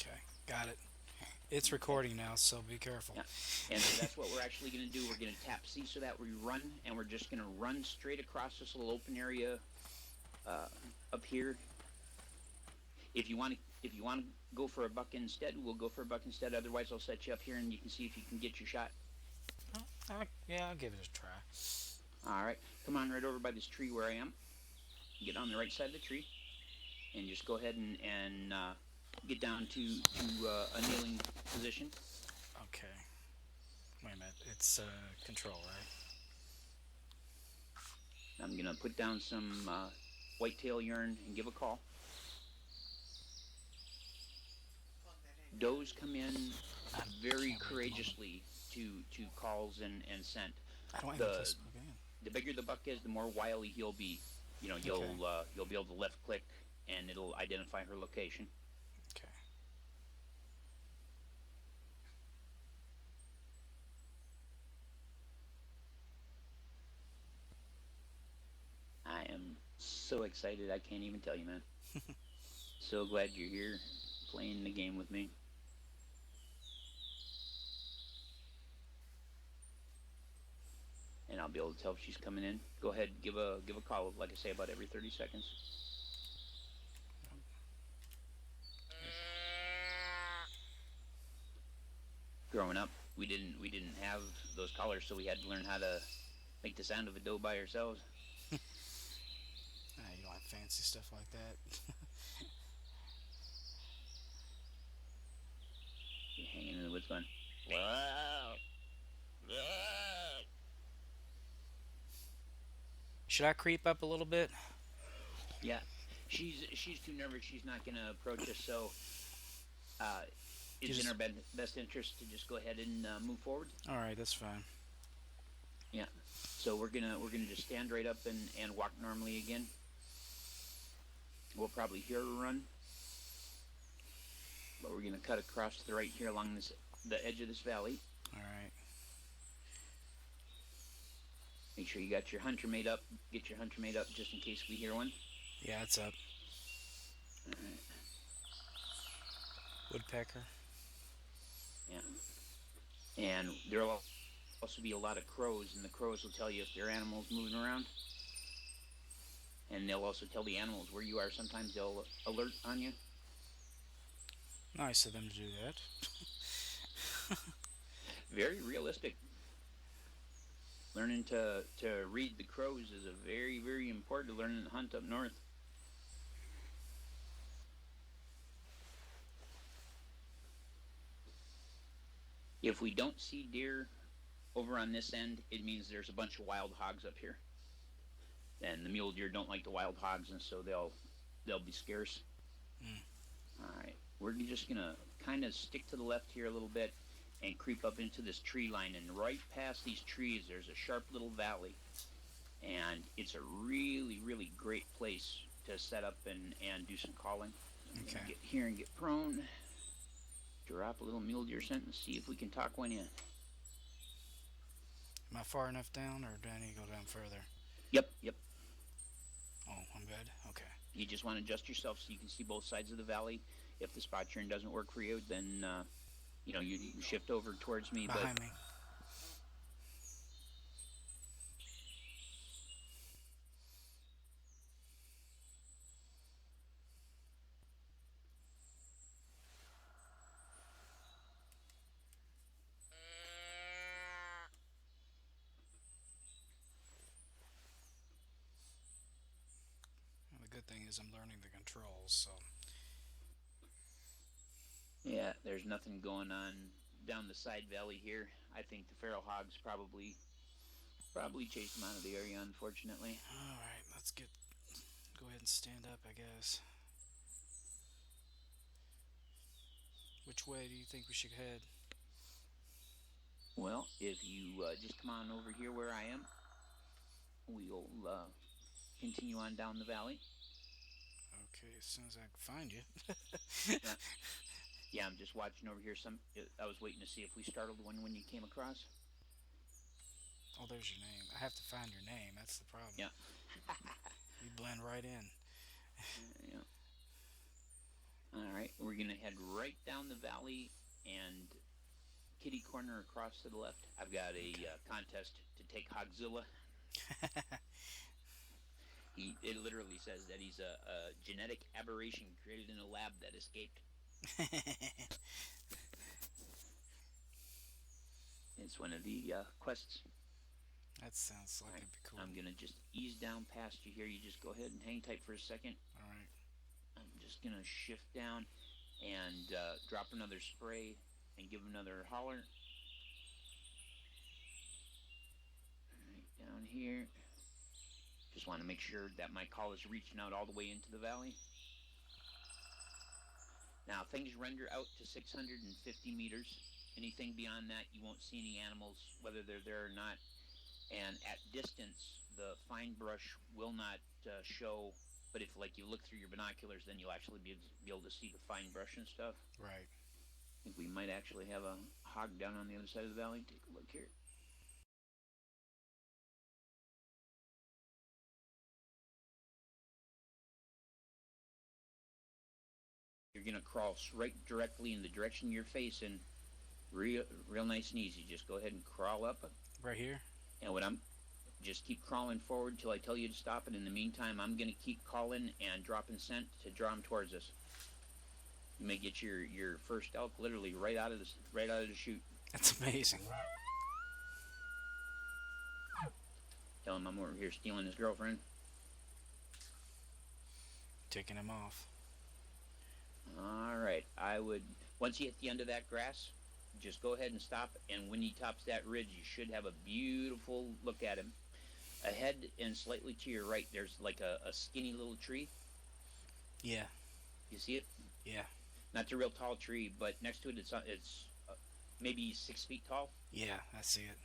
Okay, got it. It's Okay. recording now, so be careful. Yeah. And so that's what we're actually going to do. We're going to tap C so that we run, and we're just going to run straight across this little open area uh, up here. If you want to go for a buck instead, we'll go for a buck instead. Otherwise, I'll set you up here, and you can see if you can get your shot. Yeah, I'll give it a try. All right. Come on right over by this tree where I am. Get on the right side of the tree, and just go ahead and get down to a kneeling position. Okay. Wait a minute. It's control, right? I'm gonna put down some whitetail urine and give a call. Does come in I very can't read the moment. courageously to calls and scent. I don't have a place The to plug it in. the bigger the buck is, the more wily he'll be. You know, Okay. you'll be able to left click and it'll identify her location. Okay. I am so excited I can't even tell you, man. So glad you're here playing the game with me. And I'll be able to tell if she's coming in. Go ahead, give a call, like I say, about every 30 seconds. Growing up, we didn't have those collars, so we had to learn how to make the sound of a doe by ourselves. You don't have fancy stuff like that. You're hanging in the woods going, wow. Should I creep up a little bit? Yeah, she's too nervous. She's not going to approach us. So uh, You it's in just. our best interest to just go ahead and move forward. All right, that's fine. Yeah. So we're gonna just stand right up and walk normally again. We'll probably hear her run, but we're gonna cut across to the right here along the edge of this valley. All right. Make sure you got your hunter made up. Get your hunter made up just in case we hear one. Yeah, it's up. All right. Woodpecker. Yeah. And there'll also be a lot of crows, and the crows will tell you if there are animals moving around, and they'll also tell the animals where you are. Sometimes they'll alert on you. Nice of them to do that. Very realistic. Learning to read the crows is a very important to learning to hunt up north. If we don't see deer over on this end, it means there's a bunch of wild hogs up here. And the mule deer don't like the wild hogs, and so they'll be scarce. Mm. All right, we're just gonna kind of stick to the left here a little bit and creep up into this tree line. And right past these trees, there's a sharp little valley, and it's a really great place to set up and do some calling. I'm gonna Okay. get here and get prone, drop a little mule deer scent, and see if we can talk one in. Am I far enough down, or do I need to go down further? Yep. Oh, I'm good. Okay. You just want to adjust yourself so you can see both sides of the valley. If the spot turn doesn't work for you, then you shift over towards me. But Behind me. Well, the good thing is I'm learning the controls, so. yeah, there's nothing going on down the side valley here. I think the feral hogs probably chased them out of the area, unfortunately. All right, let's get. Go ahead and stand up, I guess. Which way do you think we should head? Well, if you just come on over here where I am, we'll continue on down the valley. Okay, as soon as I can find you. Yeah, yeah. I'm just watching over here. I was waiting to see if we startled one when you came across. Oh, there's your name. I have to find your name. That's the problem. Yeah, You blend right in. yeah. All right, we're going to head right down the valley and kitty corner across to the left. I've got a Okay. contest to take Hogzilla. It literally says that he's a genetic aberration created in a lab that escaped. It's one of the quests. That sounds All like right, it'd be cool. I'm gonna just ease down past you here. You just go ahead and hang tight for a second. All right. I'm just gonna shift down and drop another spray and give another holler. All right, down here. Just want to make sure that my call is reaching out all the way into the valley. Now, things render out to 650 meters. Anything beyond that, you won't see any animals, whether they're there or not. And at distance, the fine brush will not show. But if, like, you look through your binoculars, then you'll actually be able to see the fine brush and stuff. Right. I think we might actually have a hog down on the other side of the valley. Take a look here. You're going to crawl right directly in the direction you're facing. Real nice and easy. Just go ahead and crawl up. Right here. And what I'm just keep crawling forward until I tell you to stop. And in the meantime, I'm going to keep calling and dropping scent to draw them towards us. You may get your first elk literally right out of the chute. That's amazing. Tell him I'm over here stealing his girlfriend. Taking him off. All right. I would, once you hit the end of that grass, just go ahead and stop. And when he tops that ridge, you should have a beautiful look at him. Ahead and slightly to your right, there's like a skinny little tree. Yeah. You see it? Yeah. Not a real tall tree, but next to it, it's maybe 6 feet tall. Yeah, I see it.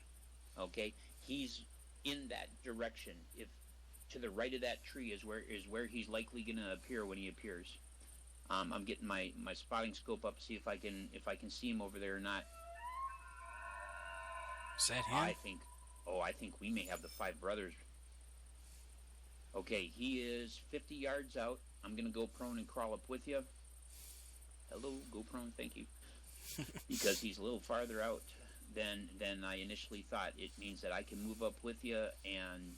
Okay, he's in that direction. If to the right of that tree is where he's likely going to appear when he appears. I'm getting my spotting scope up to see if I can see him over there or not. Is that him? I think we may have the five brothers. Okay, he is 50 yards out. I'm going to go prone and crawl up with you. Hello, go prone, thank you. Because he's a little farther out than I initially thought. It means that I can move up with you, and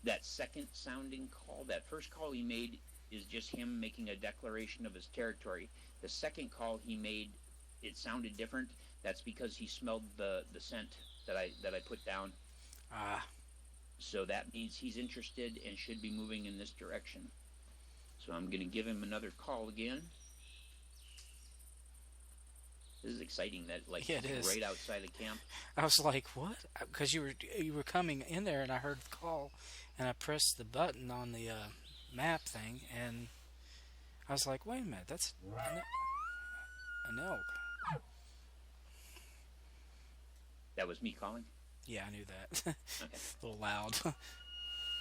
that second sounding call, that first call he made is just him making a declaration of his territory. The second call he made, it sounded different. That's because he smelled the scent that I put down. Ah. So that means he's interested and should be moving in this direction. So I'm going to give him another call again. This is exciting. That Yeah, it is. right outside of camp. I was like, what? Because you were coming in there, and I heard the call, and I pressed the button on the map thing, and I was like, wait a minute, that's an elk. That was me calling? Yeah, I knew that. Okay. A little loud.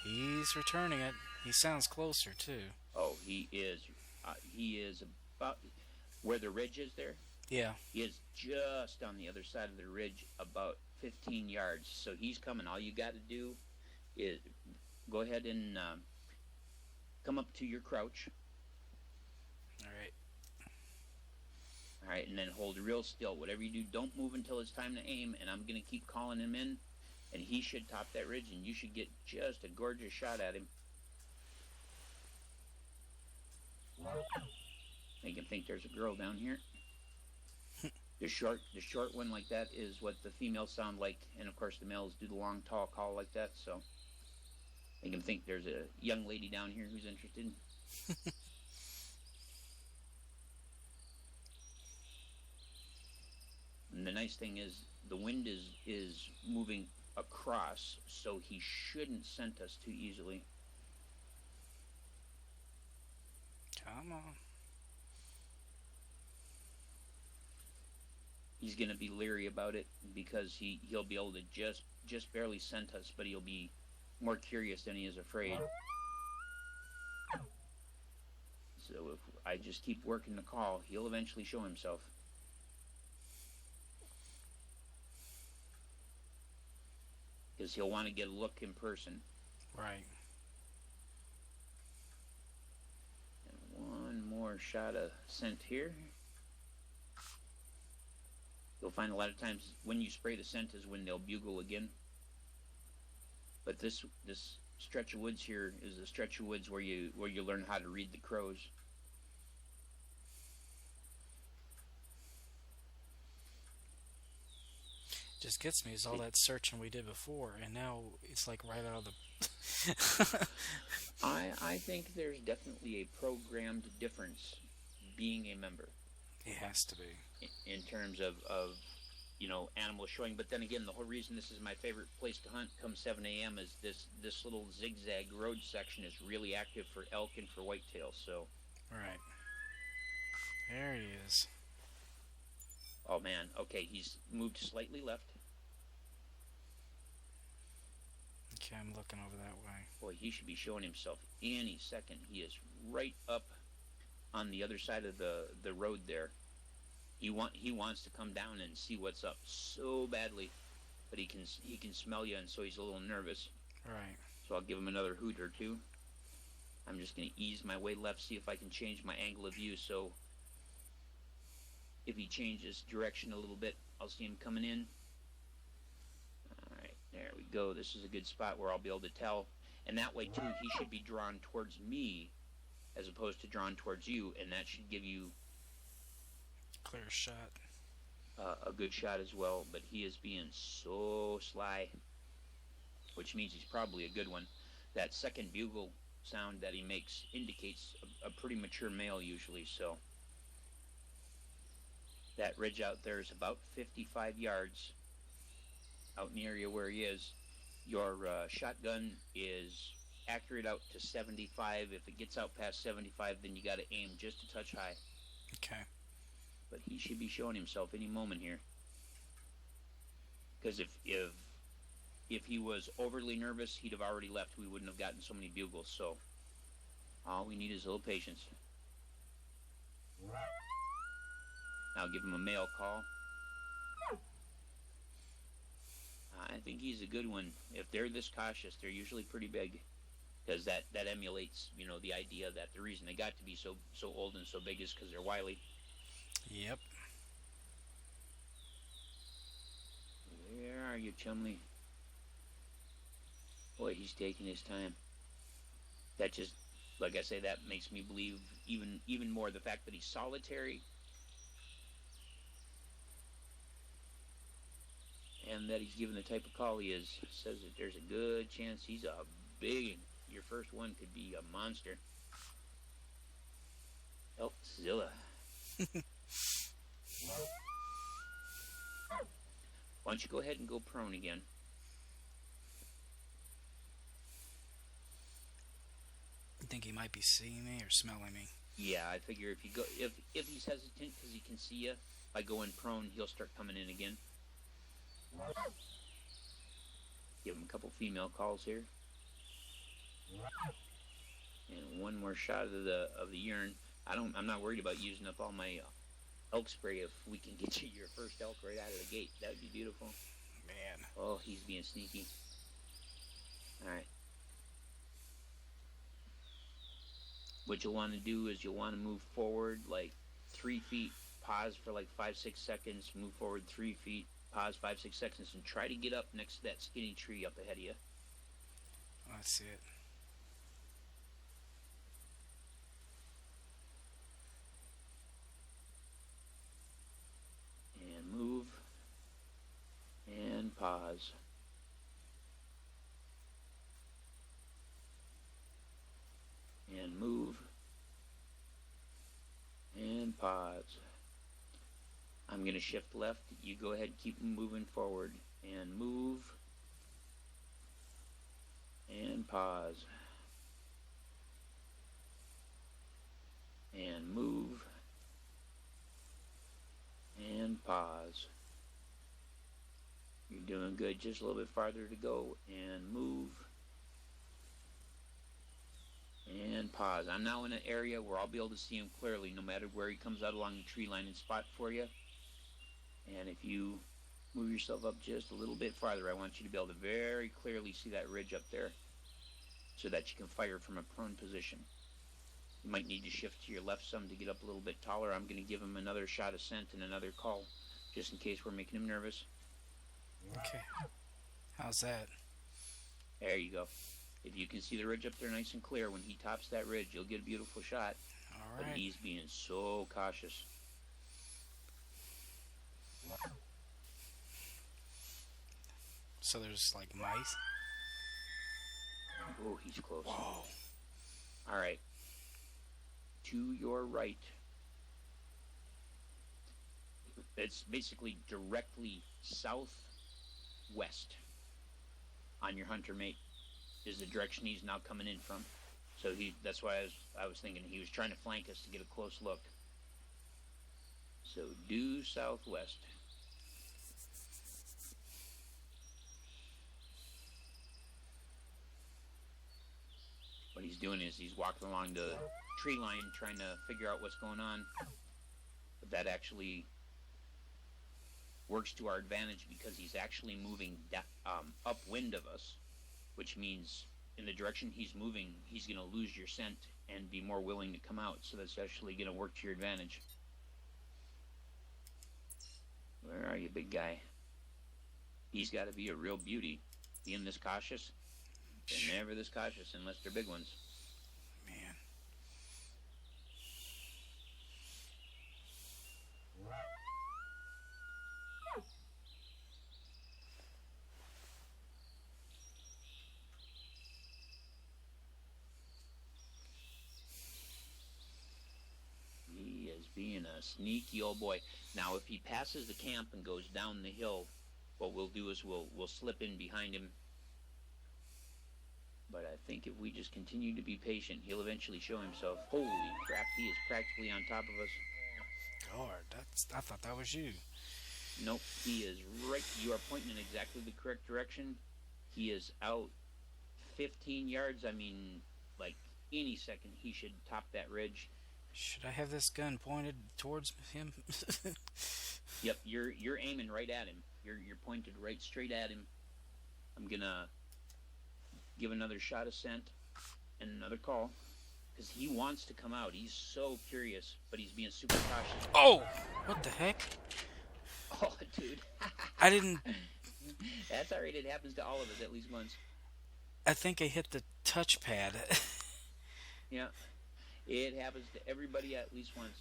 He's returning it. He sounds closer, too. Oh, he is. He is about where the ridge is there. Yeah. He is just on the other side of the ridge, about 15 yards. So he's coming. All you got to do is go ahead and come up to your crouch. All right. All right, and then hold real still. Whatever you do, don't move until it's time to aim, and I'm going to keep calling him in, and he should top that ridge, and you should get just a gorgeous shot at him. Make him think there's a girl down here. The short one like that is what the females sound like, and of course the males do the long, tall call like that, so make him think there's a young lady down here who's interested. And the nice thing is the wind is moving across, so he shouldn't scent us too easily. Come on. He's going to be leery about it because he'll be able to just barely scent us, but he'll be more curious than he is afraid. So if I just keep working the call, he'll eventually show himself. Because he'll want to get a look in person. Right. And one more more shot of scent here. You'll find a lot of times when you spray the scent is when they'll bugle again. But this stretch of woods here is a stretch of woods where you learn how to read the crows. Just gets me is all that searching we did before, and now it's like right out of the. I think there's definitely a programmed difference being a member. It has to be. In terms of animals showing. But then again, the whole reason this is my favorite place to hunt come 7 a.m. is this little zigzag road section is really active for elk and for whitetails. So. Right. There he is. Oh man, okay, he's moved slightly left. Okay, I'm looking over that way. Boy, he should be showing himself any second. He is right up on the other side of the road there. He wants to come down and see what's up so badly, but he can smell you, and so he's a little nervous. Right. So I'll give him another hoot or two. I'm just going to ease my way left, see if I can change my angle of view, so if he changes direction a little bit, I'll see him coming in. Alright, there we go. This is a good spot where I'll be able to tell. And that way, too, he should be drawn towards me as opposed to drawn towards you, and that should give you clear shot. A good shot as well, but he is being so sly, which means he's probably a good one. That second bugle sound that he makes indicates a pretty mature male usually, so that ridge out there is about 55 yards out in the area where he is. Your shotgun is accurate out to 75. If it gets out past 75, then you got to aim just a touch high. Okay. But he should be showing himself any moment here. Because if he was overly nervous, he'd have already left. We wouldn't have gotten so many bugles. So all we need is a little patience. Now give him a male call. I think he's a good one. If they're this cautious, they're usually pretty big. Because that emulates, the idea that the reason they got to be so old and so big is because they're wily. Yep. Where are you, Chumley? Boy, he's taking his time. That just, like I say, that makes me believe even more the fact that he's solitary and that he's given the type of call he is. Says that there's a good chance he's a big. Your first one could be a monster. Elkzilla. Why don't you go ahead and go prone again? You think he might be seeing me or smelling me? Yeah, I figure if you go, if he's hesitant because he can see you, by going prone, he'll start coming in again. Give him a couple female calls here, and one more shot of the urine. I'm not worried about using up all my elk spray if we can get you your first elk right out of the gate. That would be beautiful. Man. Oh, he's being sneaky. All right. What you'll want to do is you'll want to move forward like 3 feet, pause for like 5-6 seconds, move forward 3 feet, pause 5-6 seconds, and try to get up next to that skinny tree up ahead of you. I see it. And move. And pause. And move. And pause. I'm going to shift left. You go ahead, keep moving forward. And move. And pause. And move. And pause. You're doing good. Just a little bit farther to go. And move. And pause. I'm now in an area where I'll be able to see him clearly no matter where he comes out along the tree line and spot for you. And if you move yourself up just a little bit farther, I want you to be able to very clearly see that ridge up there so that you can fire from a prone position. You might need to shift to your left some to get up a little bit taller. I'm going to give him another shot of scent and another call, just in case we're making him nervous. Okay. How's that? There you go. If you can see the ridge up there nice and clear, when he tops that ridge, you'll get a beautiful shot. All But right. he's being so cautious. So there's like mice? Oh, he's close. Whoa. All right. To your right. It's basically directly southwest on your hunter mate is the direction he's now coming in from. So that's why I was thinking he was trying to flank us to get a close look. So due southwest. What he's doing is he's walking along the tree line trying to figure out what's going on. But that actually works to our advantage because he's actually moving upwind of us, which means in the direction he's moving, he's going to lose your scent and be more willing to come out. So that's actually going to work to your advantage. Where are you, big guy? He's got to be a real beauty. Being this cautious, they're never this cautious unless they're big ones. Man. He is being a sneaky old boy. Now, if he passes the camp and goes down the hill, what we'll do is we'll slip in behind him. But I think if we just continue to be patient, he'll eventually show himself. Holy crap, he is practically on top of us. God, I thought that was you. Nope, he is right. You are pointing in exactly the correct direction. He is out 15 yards. I mean, like any second, he should top that ridge. Should I have this gun pointed towards him? Yep, you're aiming right at him. You're pointed right straight at him. I'm gonna give another shot of scent and another call because he wants to come out. He's so curious, but he's being super cautious. Oh! What the heck? Oh, dude. I didn't... That's all right. It happens to all of us at least once. I think I hit the touchpad. Yeah. It happens to everybody at least once.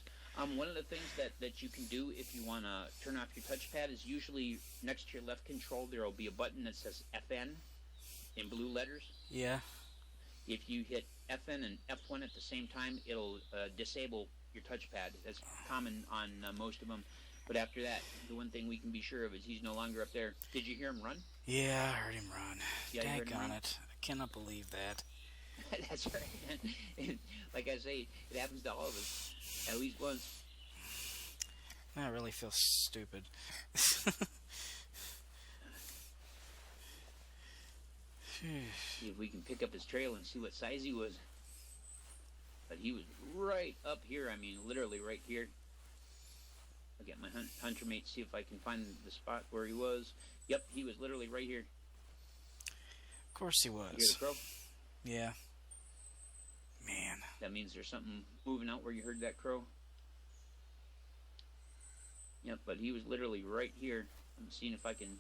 One of the things that you can do if you want to turn off your touchpad is usually next to your left control there will be a button that says FN in blue letters. Yeah. If you hit FN and F1 at the same time, it'll disable your touchpad. That's common on most of them. But after that, the one thing we can be sure of is he's no longer up there. Did you hear him run? Yeah, I heard him run. Yeah, you heard him Daggone run? it. I cannot believe that. That's right. And like I say, it happens to all of us at least once. I really feel stupid. See if we can pick up his trail and see what size he was. But he was right up here. I mean, literally right here. I'll get my hunter mate, see if I can find the spot where he was. Yep, he was literally right here. Of course he You hear the was. crow? Yeah. Man. That means there's something moving out where you heard that crow. Yep, but he was literally right here. I'm seeing if I can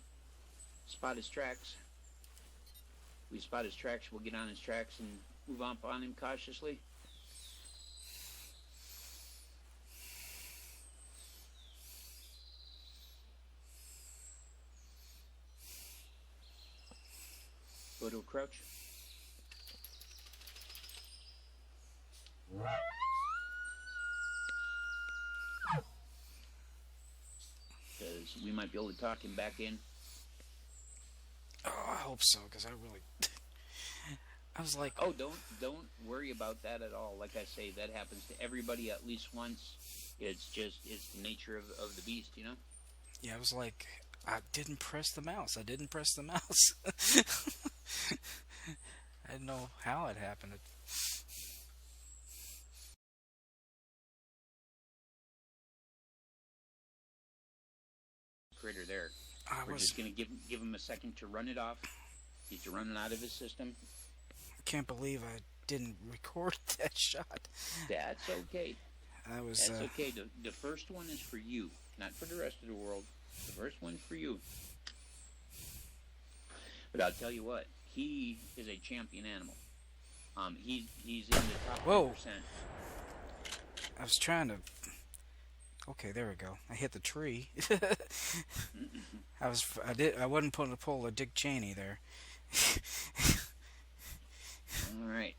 spot his tracks. If we spot his tracks, we'll get on his tracks and move on him cautiously. Go to a crouch. Because we might be able to talk him back in. Oh, I hope so, because I really... I was like... Oh, don't worry about that at all. Like I say, that happens to everybody at least once. It's the nature of the beast, you know? Yeah, I was like... I didn't press the mouse. I didn't press the mouse. I didn't know how it happened. Critter there. I We're just going to give him a second to run it off. Get to run it out of his system. can't believe I didn't record that shot. That's okay. I was. That's okay. The first one is for you, not for the rest of the world. The first one's for you. But I'll tell you what, he is a champion animal. He's in the top Whoa. 1%. I was trying to. Okay, there we go. I hit the tree. I wasn't putting to pull a Dick Cheney there. All right,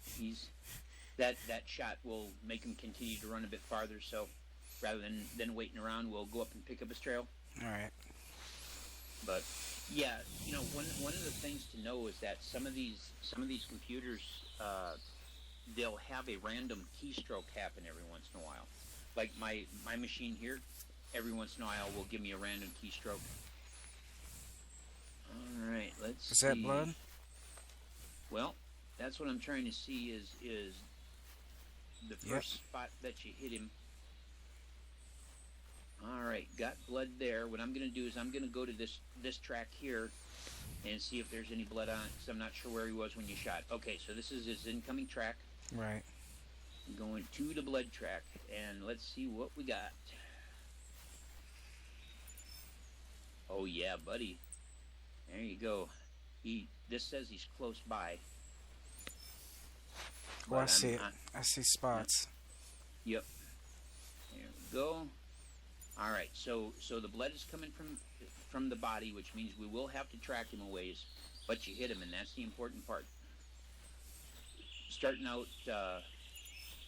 that shot will make him continue to run a bit farther. So rather than waiting around, we'll go up and pick up his trail. All right. But yeah, one of the things to know is that some of these computers, they'll have a random keystroke happen every once in a while. Like my machine here, every once in a while will give me a random keystroke. All right, let's see. Is that blood? Well, that's what I'm trying to see is the first spot that you hit him. All right, got blood there. What I'm going to do is I'm going to go to this track here and see if there's any blood on it, because I'm not sure where he was when you shot. Okay, so this is his incoming track. Right. I'm going to the blood track, and let's see what we got. Oh, yeah, buddy. There you go. This says he's close by. Oh, I see it. I see spots. Yep. There we go. All right, so the blood is coming from the body, which means we will have to track him a ways, but you hit him, and that's the important part. Starting out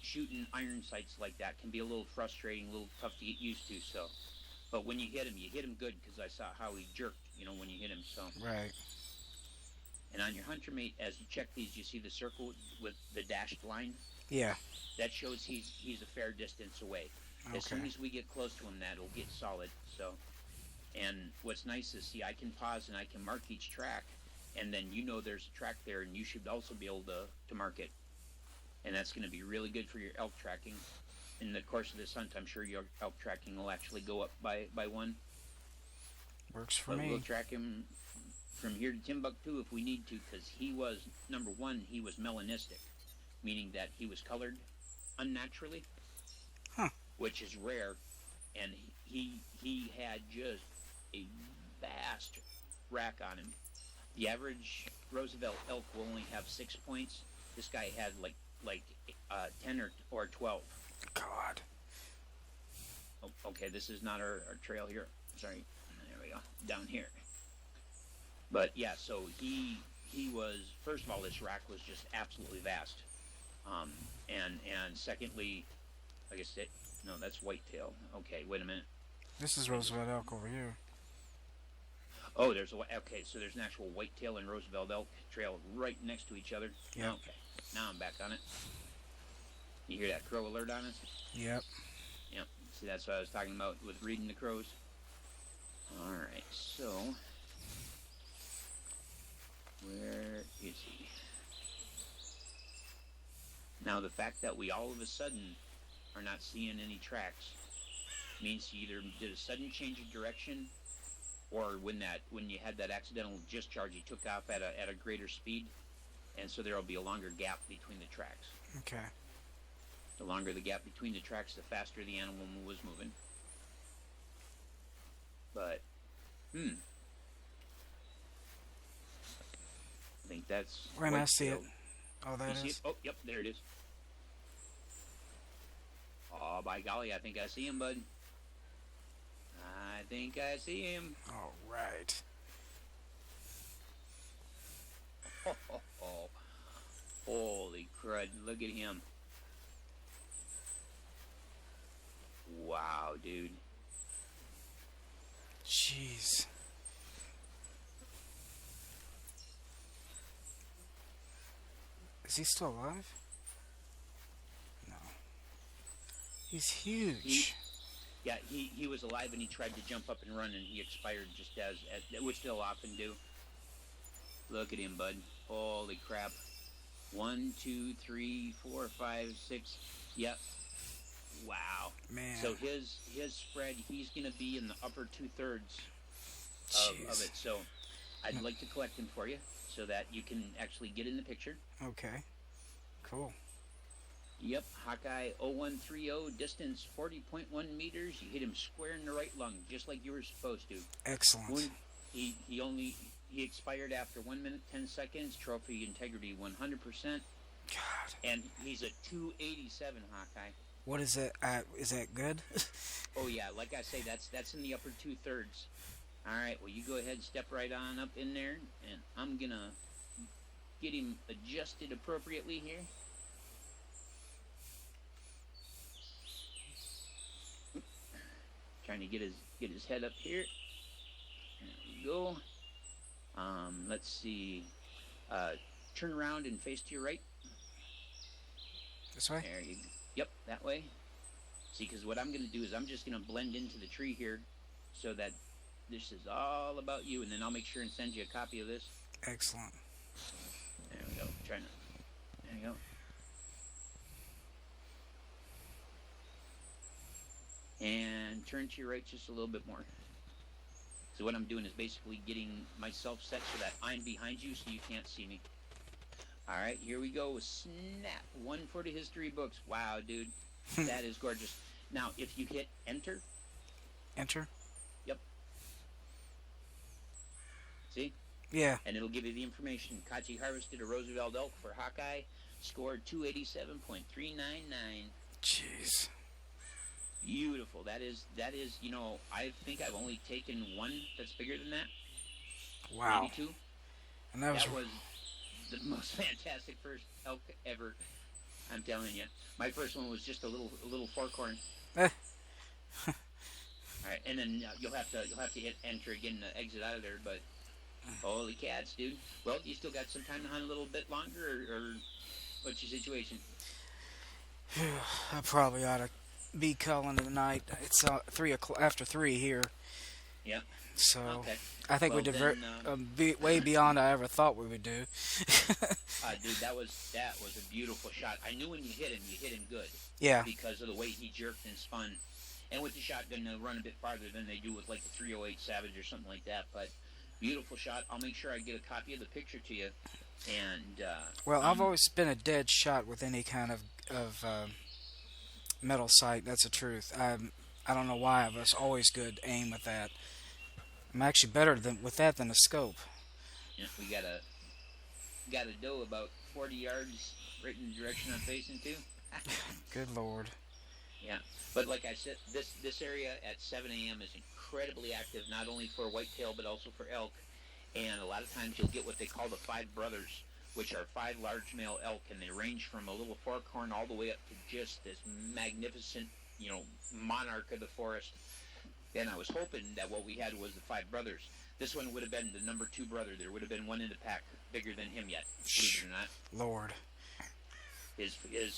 shooting iron sights like that can be a little frustrating, a little tough to get used to. So, but when you hit him good, because I saw how he jerked, when you hit him. So right. And on your hunter mate, as you check these, you see the circle with the dashed line. Yeah. That shows he's a fair distance away. Okay. As soon as we get close to him, that'll get solid. So, and what's nice is, see, I can pause and I can mark each track, and then there's a track there, and you should also be able to mark it. And that's going to be really good for your elk tracking. In the course of this hunt, I'm sure your elk tracking will actually go up by one. Works for but me. We'll track him from here to Timbuktu if we need to, because he was, number one, he was melanistic, meaning that he was colored unnaturally, which is rare, and he had just a vast rack on him. The average Roosevelt elk will only have 6 points. This guy had like 10 or 12. God. Oh, okay, this is not our trail here. Sorry. There we go. Down here. But yeah, so he was, first of all, this rack was just absolutely vast. And secondly, like I said, no, that's whitetail. Okay, wait a minute. This is Roosevelt Elk over here. Oh, okay, so there's an actual whitetail and Roosevelt Elk trail right next to each other. Yep. Okay, now I'm back on it. You hear that crow alert on us? Yep. Yep. See, that's what I was talking about with reading the crows. All right, so where is he? Now, the fact that we all of a sudden are not seeing any tracks means he either did a sudden change of direction, or when you had that accidental discharge, he took off at a greater speed, and so there will be a longer gap between the tracks. Okay. The longer the gap between the tracks, the faster the animal was moving. But, I think that's... When I see it. Oh, that is? Oh, yep, there it is. Oh, by golly, I think I see him, bud. I think I see him. All right. Oh, holy crud, look at him. Wow, dude. Jeez. Is he still alive? No. He's huge. He was alive, and he tried to jump up and run, and he expired just as which they'll often do. Look at him, bud. Holy crap. 1, 2, 3, 4, 5, 6. Yep. Wow. Man. So his spread, he's going to be in the upper 2/3 of it. So I'd like to collect him for you so that you can actually get in the picture. Okay. Cool. Yep, Hawkeye 0130, distance 40.1 meters. You hit him square in the right lung, just like you were supposed to. Excellent. He expired after 1 minute 10 seconds. Trophy integrity 100%. God. And he's a 287 Hawkeye. What is that? Is that good? Oh yeah, like I say, that's in the upper 2/3. All right, well you go ahead and step right on up in there, and I'm gonna get him adjusted appropriately here. Trying to get his head up here. There we go. Let's see. Turn around and face to your right. This way? There you go. Yep, that way. See, because what I'm going to do is I'm just going to blend into the tree here so that this is all about you, and then I'll make sure and send you a copy of this. Excellent. There we go. There you go. And turn to your right just a little bit more. So what I'm doing is basically getting myself set so that I'm behind you so you can't see me. All right, here we go. Snap. One for the history books. Wow, dude. That is gorgeous. Now, if you hit enter. Enter? Yep. See? Yeah. And it'll give you the information. Kachi harvested a Roosevelt Elk for Hawkeye. Scored 287.399. Jeez. Beautiful. That is, you know, I think I've only taken one that's bigger than that. Wow. Maybe two. And that was the most fantastic first elk ever. I'm telling you. My first one was just a little forkhorn. All right, and then you'll have to hit enter again to exit out of there. But holy cats, dude! Well, you still got some time to hunt a little bit longer, or what's your situation? I probably ought to be calling it a night. It's 3 o'clock after 3 here. Yeah. So okay. I think we way beyond I ever thought we would do. Dude, that was a beautiful shot. I knew when you hit him good. Yeah. Because of the way he jerked and spun. And with the shotgun, they'll run a bit farther than they do with like the 308 Savage or something like that. But beautiful shot. I'll make sure I get a copy of the picture to you. And well, I've always been a dead shot with any kind of metal sight. That's the truth. I don't know why. I was always good aim with that. I'm actually better with that than a scope. Yeah, we got a doe about 40 yards right in the direction I'm facing to. Good Lord. Yeah, but like I said, this area at 7 a.m. is incredibly active, not only for whitetail but also for elk. And a lot of times you'll get what they call the 5 brothers, which are 5 large male elk, and they range from a little forkhorn all the way up to just this magnificent, you know, monarch of the forest. And I was hoping that what we had was the 5 brothers. This one would have been the number 2 brother. There would have been one in the pack bigger than him yet, believe it or not. Lord. His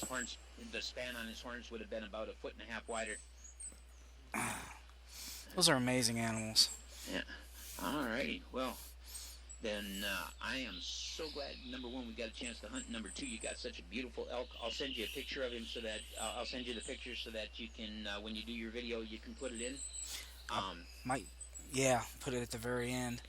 horns, the span on his horns would have been about 1.5 feet wider. Those are amazing animals. Yeah. All right. Well, then I am so glad, number 1, we got a chance to hunt. Number 2, you got such a beautiful elk. I'll send you a picture of him so that I'll send you the picture so that you can, when you do your video, you can put it in. Might, yeah, put it at the very end.